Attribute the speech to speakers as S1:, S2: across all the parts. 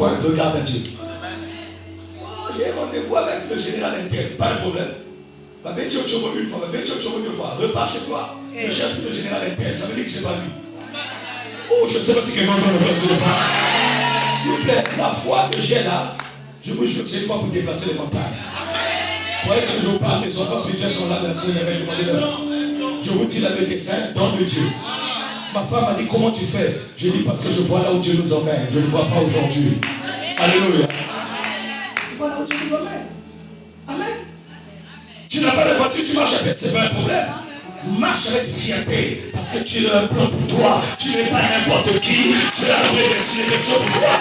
S1: quoi? Regarde à Dieu. Oh, j'ai rendez-vous avec le général intel, pas de problème. Une fois, repars chez toi. Ne cherche plus le général intel, ça veut dire que c'est pas lui. Oh, je ne sais pas si quelqu'un entend le poste de pas. S'il vous plaît, la foi que j'ai là, je vous jure, c'est une fois pour déplacer les montagnes. Vous voyez ce que je vous parle, les enfants spirituels sont là, merci, il y avait demandé leur. Je vous dis la vérité, c'est un don de Dieu. Ma femme m'a dit, comment tu fais? Je dis, parce que je vois là où Dieu nous emmène. Je ne vois pas aujourd'hui. Alléluia. Je vois là où Dieu nous emmène. Amen. Tu n'as pas de voiture, tu marches avec, c'est pas un problème. Marche avec fierté, parce que tu as un plan pour toi. Tu n'es pas n'importe qui. Tu as prédestiné quelque chose pour toi.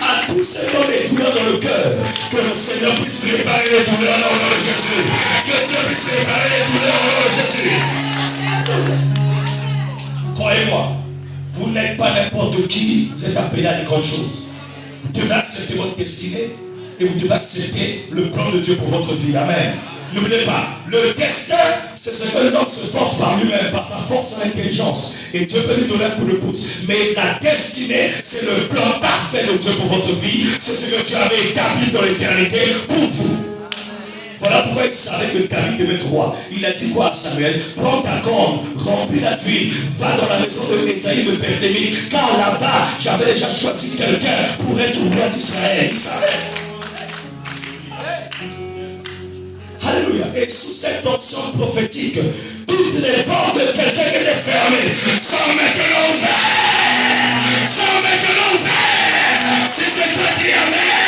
S1: À tous ceux qui ont des douleurs dans le cœur, que le Seigneur puisse préparer les douleurs au nom de Jésus. Que Dieu puisse préparer les douleurs au nom de Jésus. Croyez-moi, vous n'êtes pas n'importe qui, vous êtes appelé à des grandes choses. Vous devez accepter votre destinée et vous devez accepter le plan de Dieu pour votre vie. Amen. N'oubliez pas, le destin, c'est ce que l'homme se force par lui-même, par sa force et l'intelligence. Et Dieu peut lui donner un coup de pouce. Mais la destinée, c'est le plan parfait de Dieu pour votre vie. C'est ce que Dieu avait établi dans l'éternité pour vous. Voilà pourquoi il savait que David devait être roi. Il a dit quoi à Samuel? Prends ta corne, remplis la d'huile, va dans la maison de Esaïe de Bethléem, car là-bas, j'avais déjà choisi quelqu'un pour être roi d'Israël. Il savait. Alléluia. Et sous cette onction prophétique, toutes les portes de quelqu'un qui est fermé sont maintenant ouvertes. Sont maintenant ouvertes. Si c'est toi qui amènes,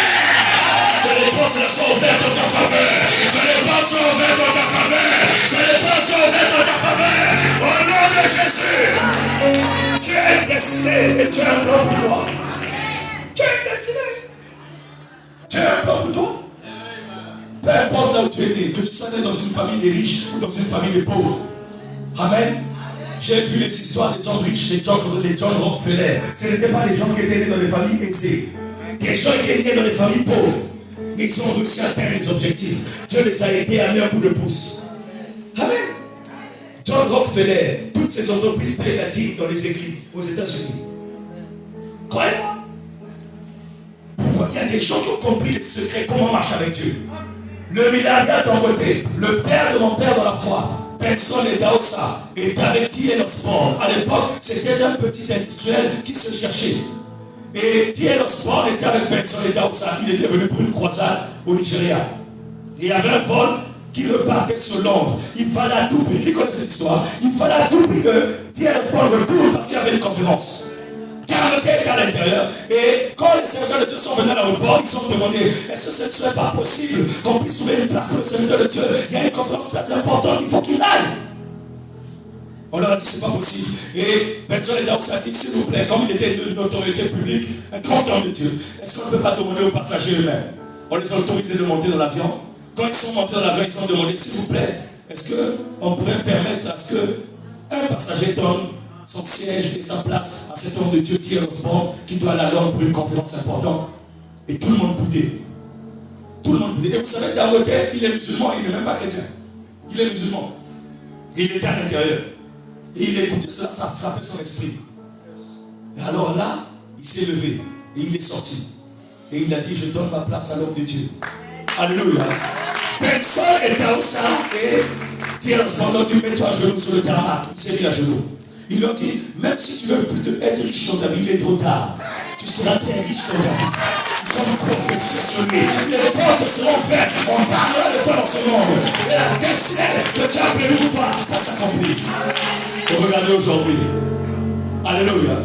S1: que les portes sont ouvertes en ta faveur. Que les portes sont ouvertes en ta faveur. Que les portes sont ouvertes en ta faveur. Au nom de Jésus. Tu es destiné et tu as un plan pour toi. Tu es destiné. Tu as un plan pour toi. Peu importe là où tu es né, que tu sois né dans une famille de riches ou dans une famille de pauvres. Amen. J'ai vu les histoires des gens riches, les John Rockefeller. Ce n'étaient pas les gens qui étaient nés dans les familles aisées. Des gens qui étaient nés dans les familles pauvres. Mais ils ont réussi à atteindre les objectifs. Dieu les a aidés à mettre un coup de pouce. Amen. John Rockefeller, toutes ces entreprises payent la dîme dans les églises aux États-Unis. Croyez-moi. Pourquoi? Il y a des gens qui ont compris les secrets, comment marcher avec Dieu. Le milliardaire d'un côté, le père de mon père dans la foi, Benson et Daosa, était avec T.L. Osborne. À l'époque, c'était un petit industriel qui se cherchait. Et T.L. Osborne était avec Benson et Daosa. Il était venu pour une croisade au Nigeria. Et il y avait un vol qui repartait sur Londres. Il fallait à tout prix, qui connaît cette histoire? Il fallait à tout prix que T.L. Osborne retourne parce qu'il y avait une conférence. Car était à l'intérieur. Et quand les serviteurs de Dieu sont venus à l'aéroport, ils se sont demandé, est-ce que ce ne serait pas possible qu'on puisse trouver une place pour le serviteur de Dieu? Il y a une conférence très importante, il faut qu'il aille. On leur a dit, c'est pas possible. Et Benson et Daoud a dit, s'il vous plaît, comme il était une autorité publique, un grand homme de Dieu, est-ce qu'on ne peut pas demander aux passagers eux-mêmes? On les a autorisés de monter dans l'avion. Quand ils sont montés dans l'avion, ils ont demandé, s'il vous plaît, est-ce qu'on pourrait permettre à ce qu'un passager donne son siège et sa place à cet homme de Dieu qui est au sport, qui doit aller à Londres pour une conférence importante. Et tout le monde boudait. Tout le monde boudait. Et vous savez, Dangote, il est musulman, il n'est même pas chrétien. Il est musulman. Et il était à l'intérieur. Et il écoutait cela, ça a frappé son esprit. Et alors là, il s'est levé. Et il est sorti. Et il a dit, je donne ma place à l'homme de Dieu. Alléluia. Personne était au sein. Et Dieu pendant tu mets-toi à genoux sur le tarmac. Il s'est mis à genoux. Ils lui ont dit, même si tu veux plutôt être riche dans ta vie, il est trop tard. Tu seras très riche dans ta vie. Ils ont prophétisé sur lui. Les portes seront ouvertes. On parlera de toi dans ce monde. Et la destinée que tu as prévue pour toi va s'accomplir. Regardez aujourd'hui. Alléluia.